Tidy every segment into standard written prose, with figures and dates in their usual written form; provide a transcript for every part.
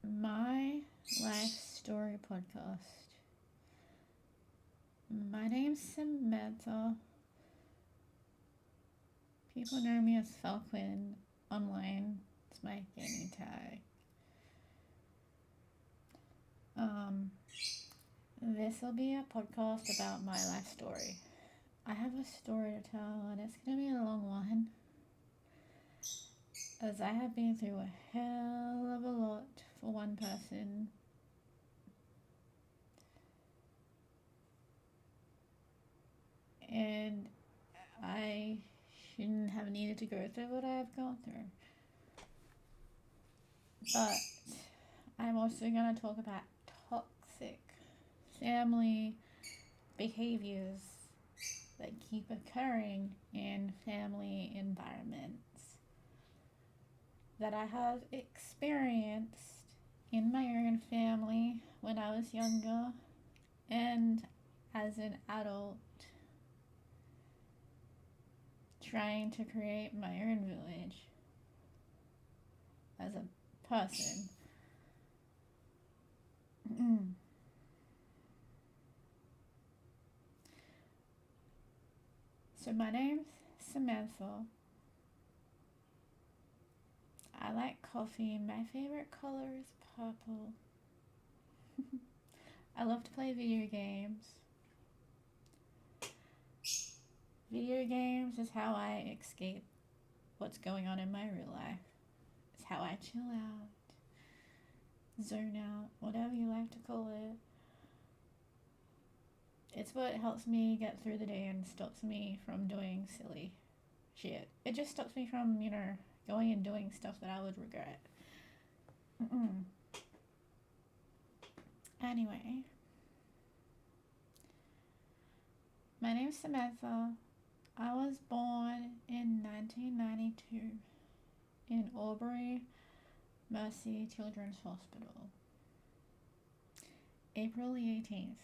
My Life Story Podcast. My name's Samantha. People know me as Falcon online. It's my gaming tag. Um, this will be a podcast about my life story. I have a story to tell, and it's gonna be a long one, as I have been through a hell of a lot for one person. And I shouldn't have needed to go through what I have gone through. But I'm also going to talk about toxic family behaviors that keep occurring in family environments that I have experienced in my own family when I was younger and as an adult trying to create my own village as a person. So my name's Samantha. I like coffee. My favorite color is purple. I love to play video games. Video games is how I escape what's going on in my real life. It's how I chill out, zone out, whatever you like to call it. It's what helps me get through the day and stops me from doing silly shit. It just stops me from, going and doing stuff that I would regret. Anyway, my name's Samantha. I was born in 1992 in Albury, Mercy Children's Hospital. April the 18th.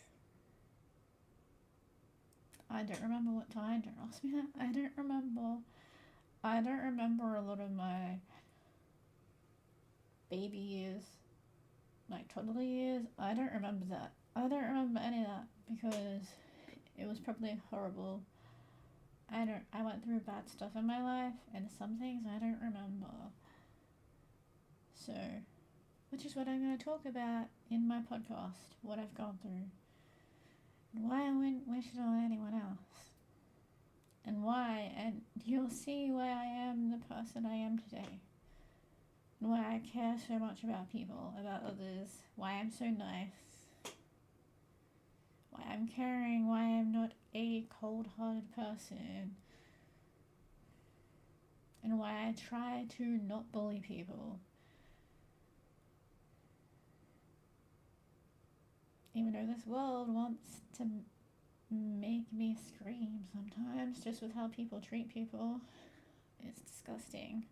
I don't remember what time. Don't ask me that. I don't remember. I don't remember a lot of my baby years, like toddler years. I don't remember that. I don't remember any of that because it was probably horrible. I went through bad stuff in my life, and some things I don't remember. So, which is what I'm going to talk about in my podcast, what I've gone through, and why I wouldn't wish it on anyone else, and you'll see why I am the person I am today, and why I care so much about people, about others, why I'm so nice, why I'm caring, why I'm not a cold-hearted person, and why I try to not bully people. Even though this world wants to make me scream sometimes just with how people treat people. It's disgusting.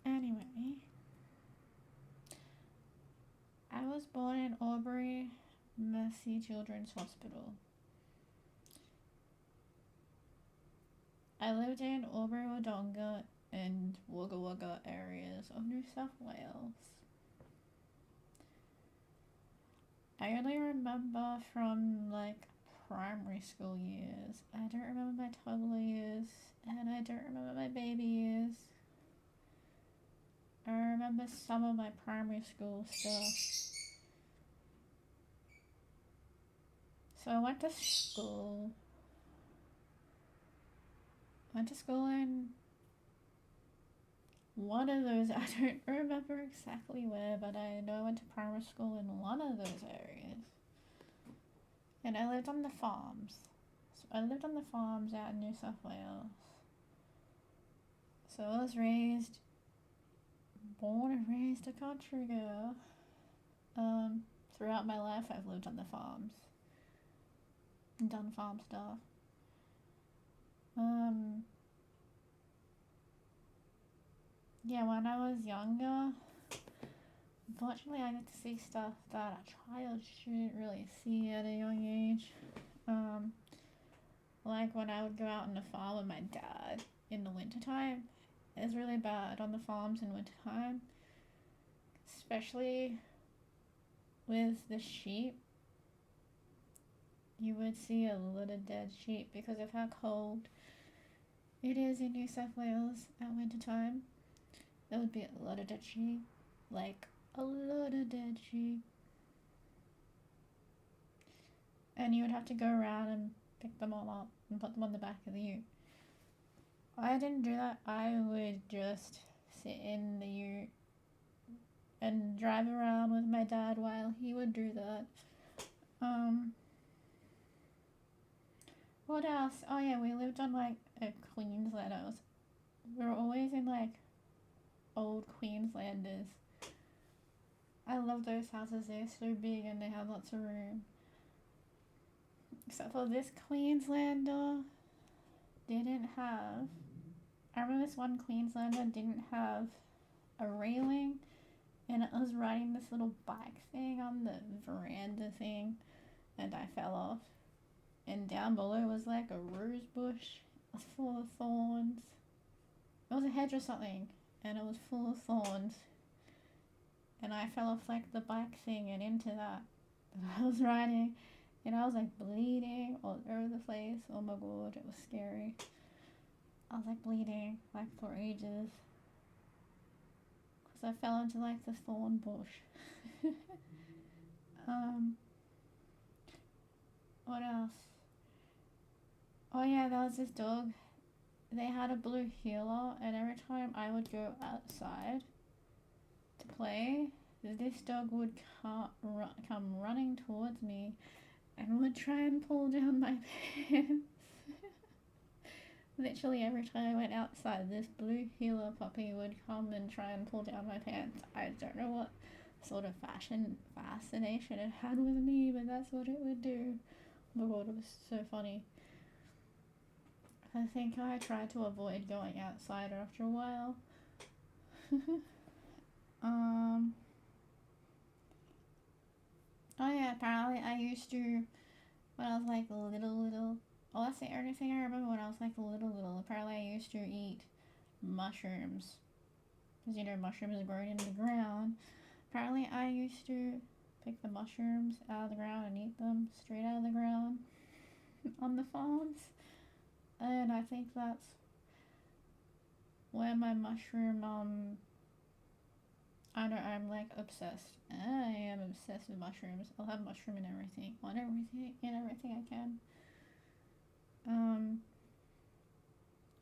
Anyway, I was born in Albury, Mercy Children's Hospital. I lived in Albury Wodonga and Wagga Wagga areas of New South Wales. I only remember from primary school years. I don't remember my toddler years, and I don't remember my baby years. I remember some of my primary school stuff. So I went to school. In one of those, I don't remember exactly where, but I know I went to primary school in one of those areas. And I lived on the farms. So I lived on the farms out in New South Wales. So I was born and raised a country girl. Throughout my life, I've lived on the farms and done farm stuff. Yeah, when I was younger, unfortunately, I got to see stuff that a child shouldn't really see at a young age. Like when I would go out on the farm with my dad in the wintertime, is really bad on the farms in wintertime, especially with the sheep. You would see a lot of dead sheep because of how cold it is in New South Wales at wintertime. There would be a lot of dead sheep, like a lot of dead sheep. And you would have to go around and pick them all up and put them on the back of the ute. I didn't do that. I would just sit in the ute and drive around with my dad while he would do that. What else? Oh yeah, we lived on like a Queensland. We were always in like old Queenslanders. I love those houses. They're so big and they have lots of room. Except for this Queenslander didn't have. I remember this one Queenslander didn't have a railing, and it was riding this little bike thing on the veranda thing, and I fell off. And down below was like a rose bush. It was full of thorns. It was a hedge or something, and it was full of thorns. And I fell off like the bike thing and into that I was riding, and I was like bleeding all over the place. Oh my god, it was scary. I was like bleeding like for ages because I fell into like the thorn bush. What else? Oh yeah, there was this dog. They had a blue heeler, and every time I would go outside to play, this dog would come running towards me and would try and pull down my pants. Literally every time I went outside, this blue heeler puppy would come and try and pull down my pants. I don't know what sort of fascination it had with me, but that's what it would do. Oh my god, it was so funny. I think I tried to avoid going outside after a while. Oh yeah, apparently I used to, when I was like little, oh that's the only thing I remember when I was like little, apparently I used to eat mushrooms. Because you know mushrooms are grown in the ground. Apparently I used to pick the mushrooms out of the ground and eat them straight out of the ground on the farms. And I think that's where my mushroom, I know I'm like obsessed. I am obsessed with mushrooms. I'll have mushroom in everything, in everything I can.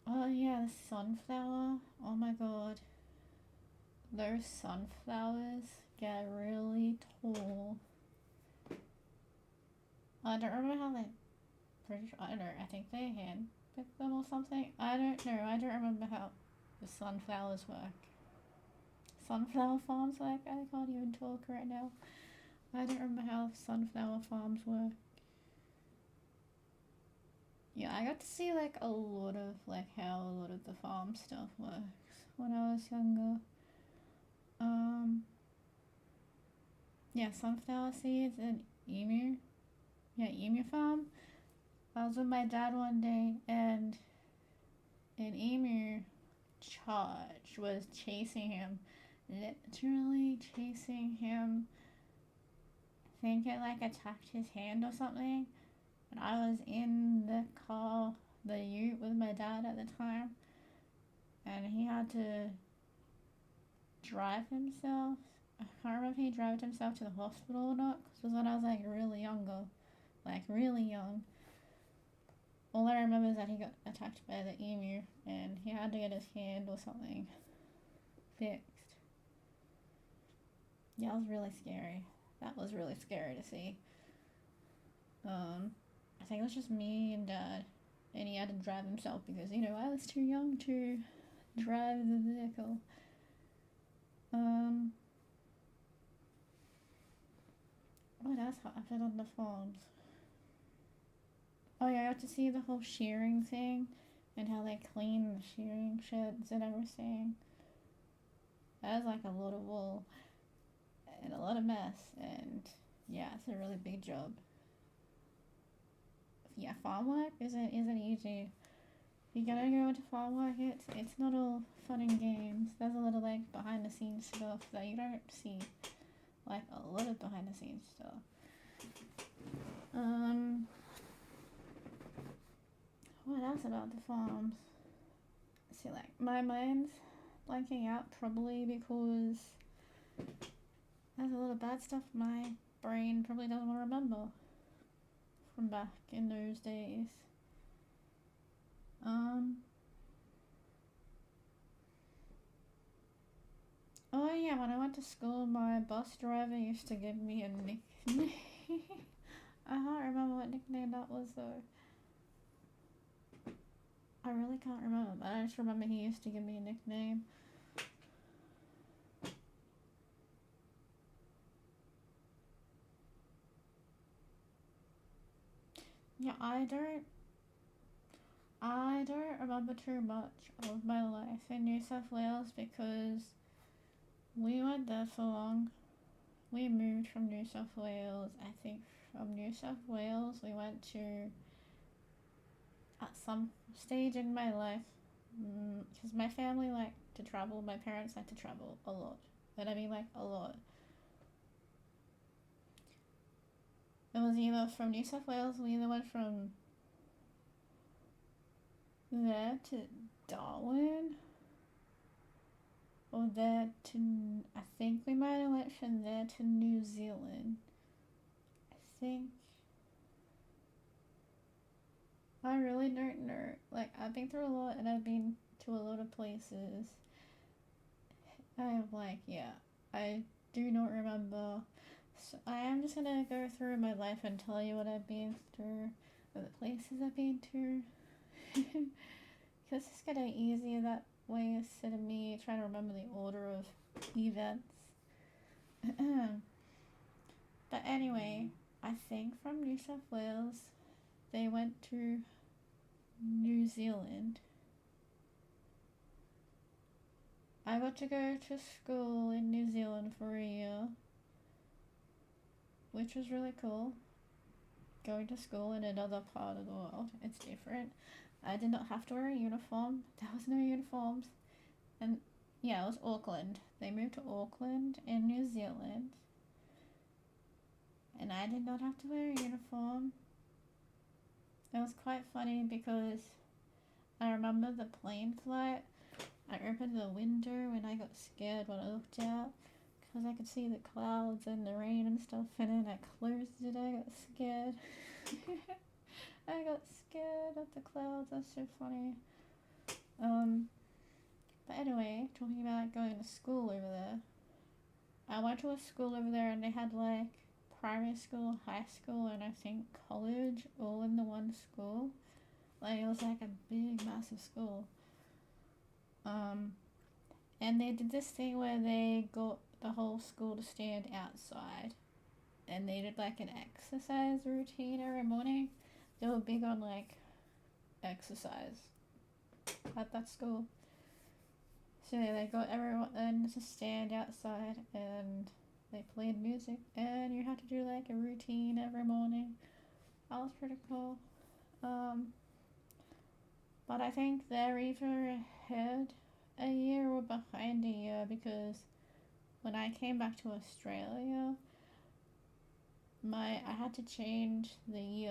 Oh yeah, the sunflower. Oh my god. Those sunflowers get really tall. I don't remember how they, I don't know, I think they hand pick them or something. I don't know, I don't remember how the sunflowers work. Sunflower farms work? I can't even talk right now. I don't remember how sunflower farms work. Yeah, I got to see like a lot of like how a lot of the farm stuff works when I was younger. Yeah, sunflower seeds and emu. Yeah, emu farm. I was with my dad one day and an emu charge was chasing him. Literally chasing him. I think it like attacked his hand or something. And I was in the car, the ute with my dad at the time. And he had to drive himself. I can't remember if he drove himself to the hospital or not. Because it was when I was like really younger. Like really young. All I remember is that he got attacked by the emu. And he had to get his hand or something fixed. Yeah, it was really scary. That was really scary to see. I think it was just me and Dad, and he had to drive himself because, you know, I was too young to drive the vehicle. What else happened on the farms? Oh yeah, I got to see the whole shearing thing and how they clean the shearing sheds and everything. That was like a lot of wool and a lot of mess, and yeah, it's a really big job. Yeah, farm work isn't easy. If you're gonna go into farm work, it's not all fun and games. There's a little like behind the scenes stuff that you don't see, like a lot of behind the scenes stuff. What else about the farms? See, like my mind's blanking out probably because there's a lot of bad stuff my brain probably doesn't want to remember from back in those days. Oh yeah, when I went to school, my bus driver used to give me a nickname. I can't remember what nickname that was though. I really can't remember, but I just remember he used to give me a nickname. Yeah, I don't remember too much of my life in New South Wales because we weren't there for long. We moved from New South Wales. I think from New South Wales we went to, at some stage in my life, because my family liked to travel. My parents like to travel a lot. And I mean like a lot. It was either from New South Wales, we either went from there to Darwin, or there to, I think we might have went from there to New Zealand. I think. I really don't know. Like, I've been through a lot and I've been to a lot of places. I do not remember. So I am just gonna go through my life and tell you what I've been through, or the places I've been to. Because it's kind of easier that way instead of me trying to remember the order of events. But anyway, I think from New South Wales, they went to New Zealand. I got to go to school in New Zealand for a year, which was really cool. Going to school in another part of the world, it's different. I did not have to wear a uniform. There was no uniforms. And yeah, it was Auckland. They moved to Auckland in New Zealand. And I did not have to wear a uniform. It was quite funny because I remember the plane flight. I opened the window and I got scared when I looked out because I could see the clouds and the rain and stuff, and then I closed it. I got scared. I got scared of the clouds. That's so funny. But anyway, talking about going to school over there. I went to a school over there and they had like primary school, high school, and I think college all in the one school. Like, it was like a big, massive school. And they did this thing where they got the whole school to stand outside. And they did like an exercise routine every morning. They were big on like exercise at that school. So they got everyone to stand outside and they played music and you had to do like a routine every morning. That was pretty cool. But I think they're either ahead a year or behind a year because when I came back to Australia, I had to change the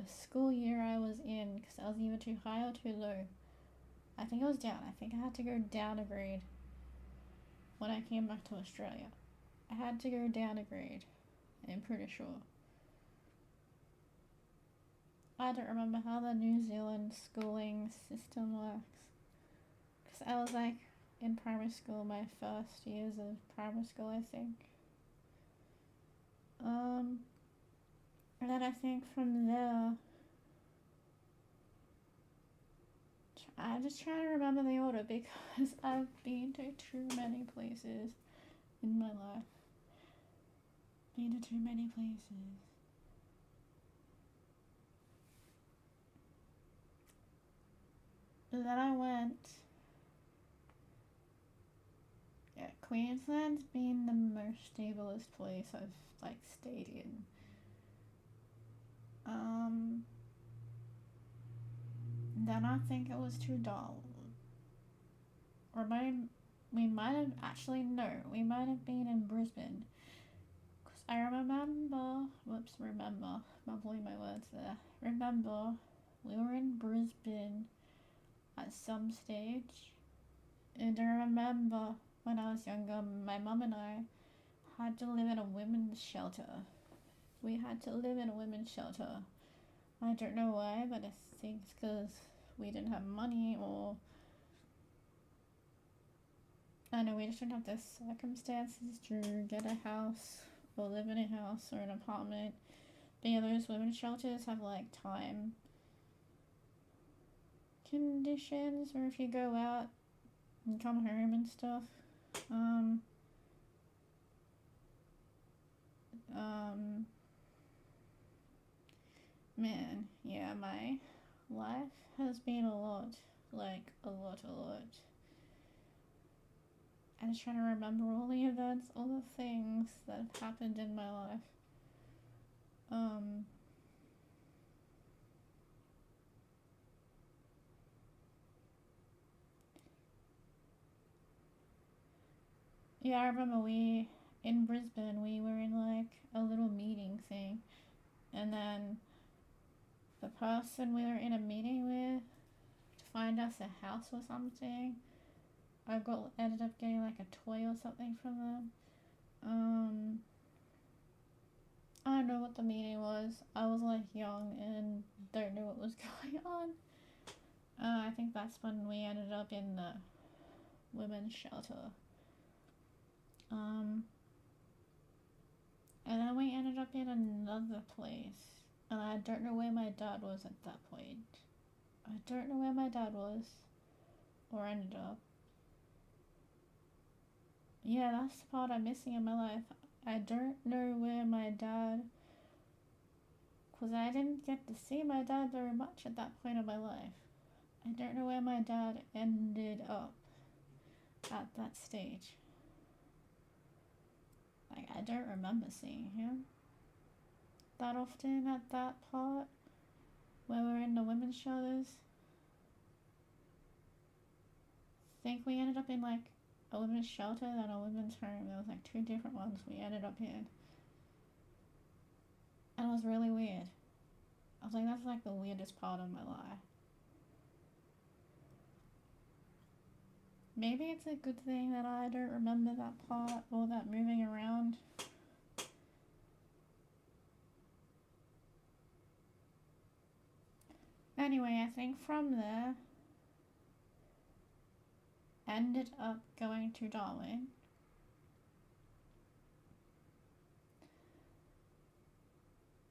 school year I was in because I was either too high or too low. I think it was down. I think I had to go down a grade when I came back to Australia. I had to go down a grade. I'm pretty sure. I don't remember how the New Zealand schooling system works. Because I was like in primary school, my first years of primary school, I think. And then I think from there, I'm just trying to remember the order because I've been to too many places in my life. Been to too many places. And then I went. Yeah, Queensland's been the most stablest place I've like stayed in. Then I think it was to Darwin. we might have actually, no, we might have been in Brisbane. Because I remember, mumbling my words there. Remember, we were in Brisbane at some stage. And I remember when I was younger, my mum and I had to live in a women's shelter. We had to live in a women's shelter. I don't know why, but I think it's because we didn't have money, or I know we just didn't have the circumstances to get a house or live in a house or an apartment. But yeah, those women's shelters have like time conditions, or if you go out and come home and stuff. Man, yeah, my life has been a lot. Like, a lot. I'm just trying to remember all the events, all the things that have happened in my life. Yeah, I remember in Brisbane, we were in like a little meeting thing, and then the person we were in a meeting with to find us a house or something, ended up getting like a toy or something from them. I don't know what the meeting was. I was like young and don't know what was going on. I think that's when we ended up in the women's shelter. And then we ended up in another place. And I don't know where my dad was at that point. I don't know where my dad was or ended up. Yeah, that's the part I'm missing in my life. I don't know where my dad, because I didn't get to see my dad very much at that point of my life. I don't know where my dad ended up at that stage. Like, I don't remember seeing him that often at that part where we're in the women's shelters. I think we ended up in like a women's shelter and a women's home. There was like two different ones we ended up in. And it was really weird. I was like, that's like the weirdest part of my life. Maybe it's a good thing that I don't remember that part or that moving around. Anyway, I think from there, ended up going to Darwin.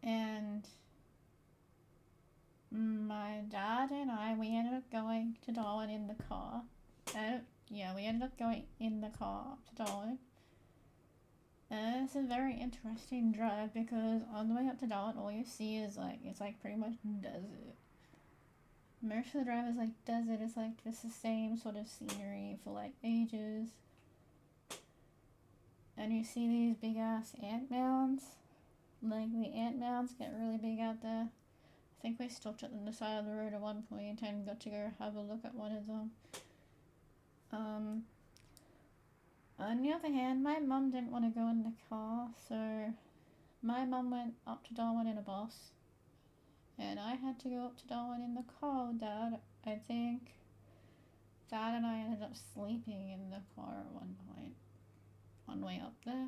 And my dad and I, we ended up going to Darwin in the car. We ended up going in the car to Darwin. And it's a very interesting drive because on the way up to Darwin, all you see is like, it's like pretty much desert. Most of the drive is like desert. It's like just the same sort of scenery for like ages. And you see these big ass ant mounds. Like the ant mounds get really big out there. I think we stopped at the side of the road at one point and got to go have a look at one of them. On the other hand, my mum didn't want to go in the car, so my mum went up to Darwin in a bus. And I had to go up to Darwin in the car with Dad. I think Dad and I ended up sleeping in the car at one point on the way up there.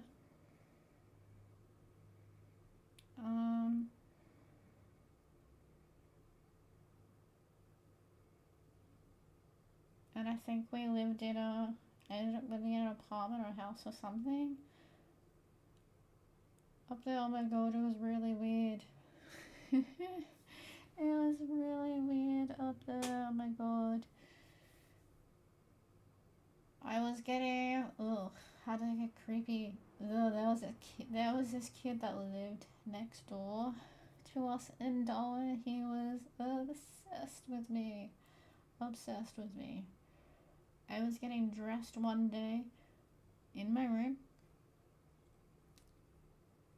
And I think we ended up living in an apartment or a house or something. Up there, oh my god, it was really weird. It was really weird up there, oh my god. I was getting, how did I get creepy? There was this kid that lived next door to us in Darwin. He was obsessed with me. I was getting dressed one day in my room.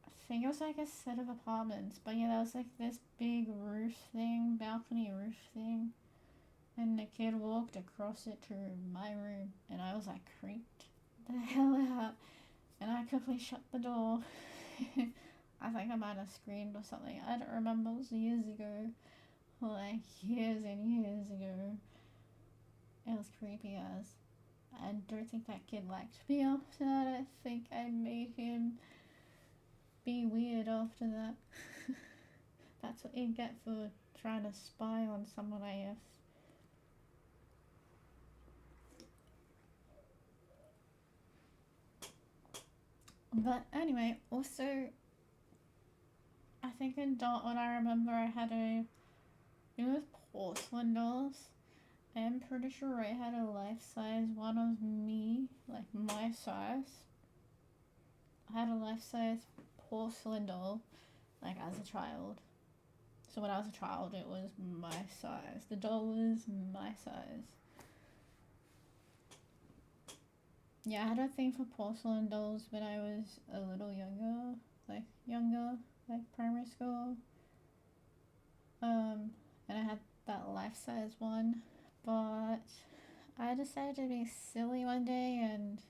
I think it was like a set of apartments, but yeah, there was like this big balcony roof thing. And the kid walked across it to my room, and was like creeped the hell out, and I quickly shut the door. I think I might have screamed or something. I don't remember. It was years ago, like years and years ago. It was creepy as. I don't think that kid liked me after that. I think I made him be weird after that. That's what you get for trying to spy on someone, I guess. But anyway, also, I think in Dartwood I remember I had those porcelain dolls. I'm pretty sure I had a life-size one of me, like my size. I had a life-size porcelain doll, like as a child. So when I was a child, it was my size. The doll was my size. Yeah, I had a thing for porcelain dolls when I was a little younger, like primary school. And I had that life-size one, but I decided to be silly one day and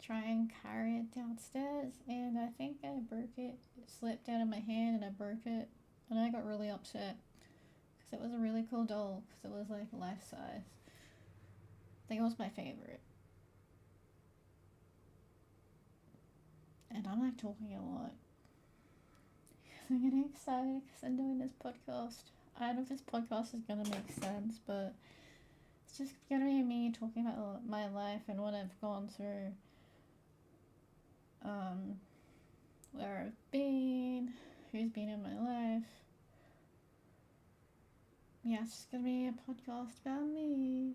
try and carry it downstairs, and I think I broke it. It slipped out of my hand and I broke it, and I got really upset because it was a really cool doll because it was like life size. I think it was my favorite. And I'm like talking a lot. I'm getting excited because I'm doing this podcast. I don't know if this podcast is gonna make sense, but it's just gonna be me talking about my life and what I've gone through. Where I've been, who's been in my life. Yeah, it's just gonna be a podcast about me.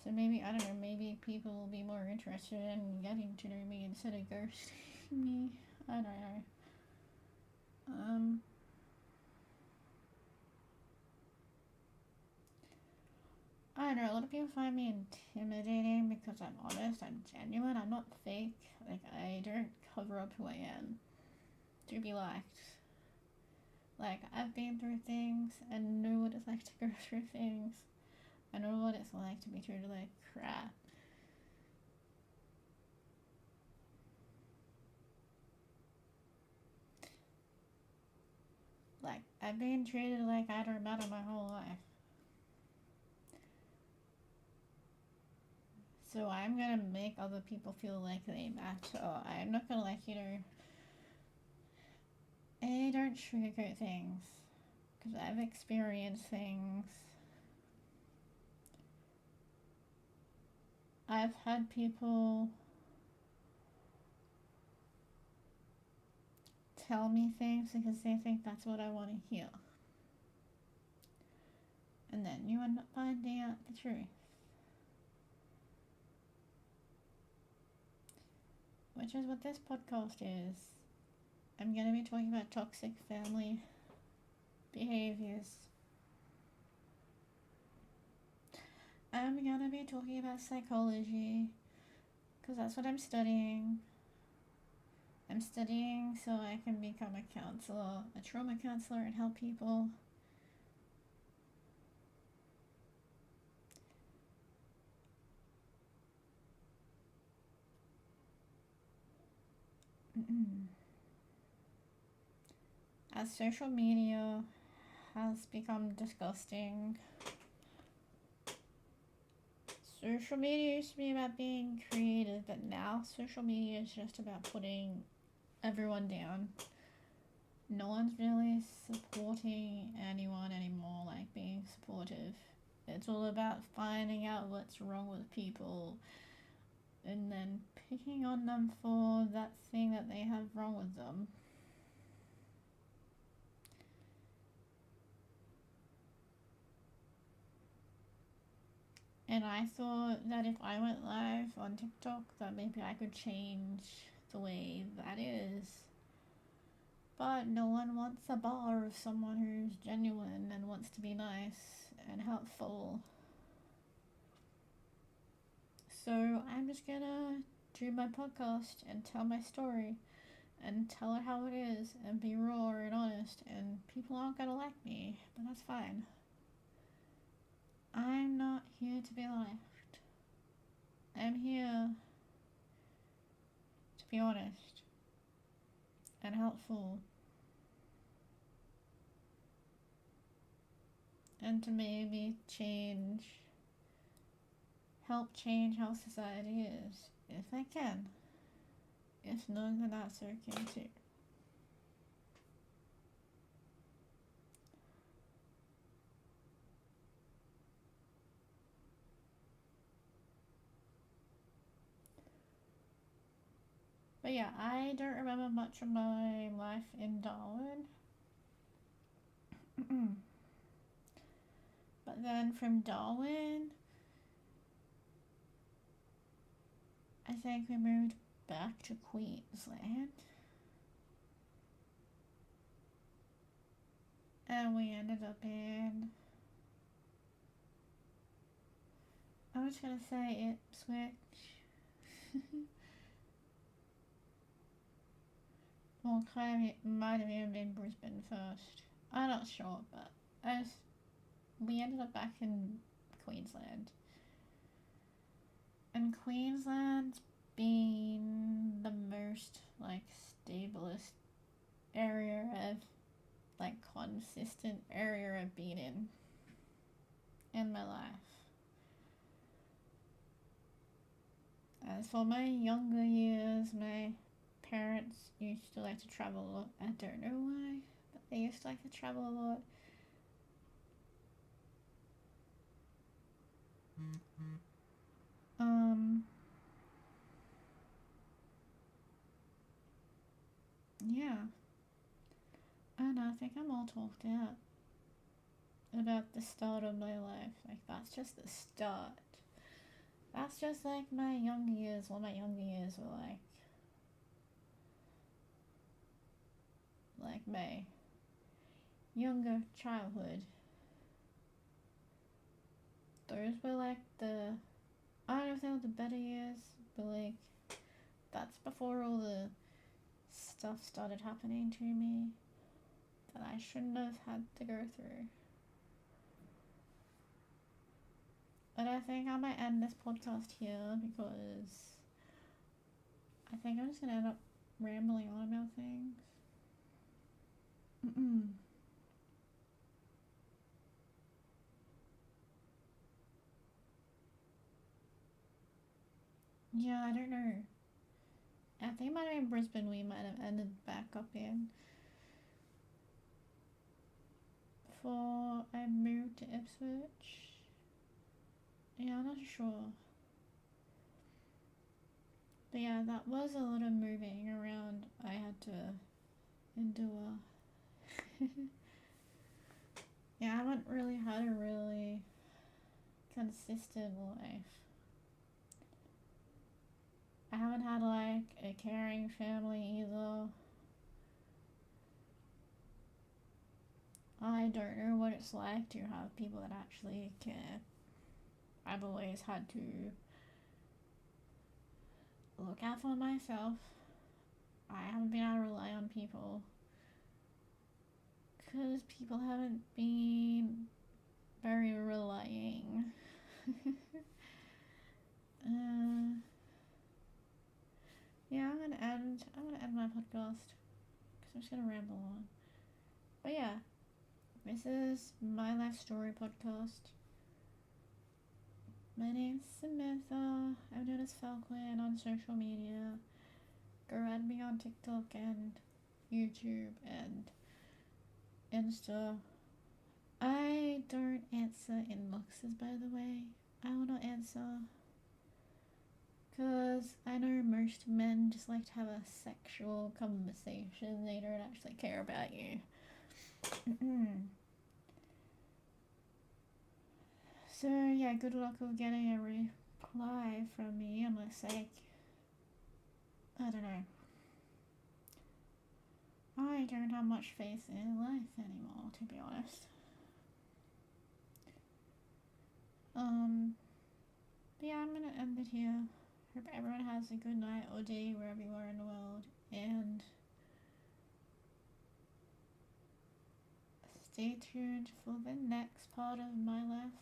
So maybe, I don't know, maybe people will be more interested in getting to know me instead of ghosting me. I don't know. I don't know, a lot of people find me intimidating because I'm honest, I'm genuine, I'm not fake. Like, I don't cover up who I am to be liked. Like, I've been through things and know what it's like to go through things. I know what it's like to be treated like crap. Like, I've been treated like I don't matter my whole life. So I'm gonna make other people feel like they matter. I'm not gonna, like, I don't sugarcoat things. Because I've experienced things. I've had people tell me things because they think that's what I want to hear. And then you end up finding out the truth. Which is what this podcast is. I'm going to be talking about toxic family behaviors. I'm going to be talking about psychology because that's what I'm studying. I'm studying so I can become a counselor, a trauma counselor, and help people. As social media has become disgusting, social media used to be about being creative, but now social media is just about putting everyone down. No one's really supporting anyone anymore, like being supportive. It's all about finding out what's wrong with people and then picking on them for that thing that they have wrong with them. And I thought that if I went live on TikTok, that maybe I could change the way that is. But no one wants a bar of someone who's genuine and wants to be nice and helpful. So I'm just gonna do my podcast and tell my story and tell it how it is and be raw and honest, and people aren't gonna like me, but that's fine. I'm not here to be liked. I'm here to be honest and helpful and to maybe help change how society is if I can. If not, then that's okay too. But yeah, I don't remember much of my life in Darwin. But then from Darwin, I think we moved back to Queensland. And we ended up in, I'm just gonna say Ipswich. Well, kind of, it might have even been Brisbane first. I'm not sure, but we ended up back in Queensland. And Queensland's been the most, like, stablest area of, like, consistent area I've been in my life. As for my younger years, my parents used to like to travel a lot. I don't know why, but they used to like to travel a lot. Yeah. And I think I'm all talked out about the start of my life. Like, that's just the start. That's just like my young years, what my young years were like. Like my younger childhood. Those were like I don't know if they were the better years, but like, that's before all the stuff started happening to me that I shouldn't have had to go through. But I think I might end this podcast here because I think I'm just gonna end up rambling on about things. Yeah, I don't know. I think it might have been Brisbane we might have ended back up in. Before I moved to Ipswich. Yeah, I'm not sure. But yeah, that was a lot of moving around I had to endure. Yeah, I haven't really had a really consistent life. I haven't had like a caring family either. I don't know what it's like to have people that actually care. I've always had to look out for myself. I haven't been able to rely on people because people haven't been very relying. Yeah, I'm gonna end my podcast because I'm just gonna ramble on. But yeah, this is my life story podcast. My name's Samantha. I'm known as Falcon on social media. Go add me on TikTok and YouTube and Insta. I don't answer inboxes, by the way. I will not answer. Because I know most men just like to have a sexual conversation. They don't actually care about you. So, yeah, good luck with getting a reply from me unless, like, I don't know. I don't have much faith in life anymore, to be honest. But yeah, I'm gonna end it here. Hope everyone has a good night or day wherever you are in the world, and stay tuned for the next part of my life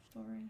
story.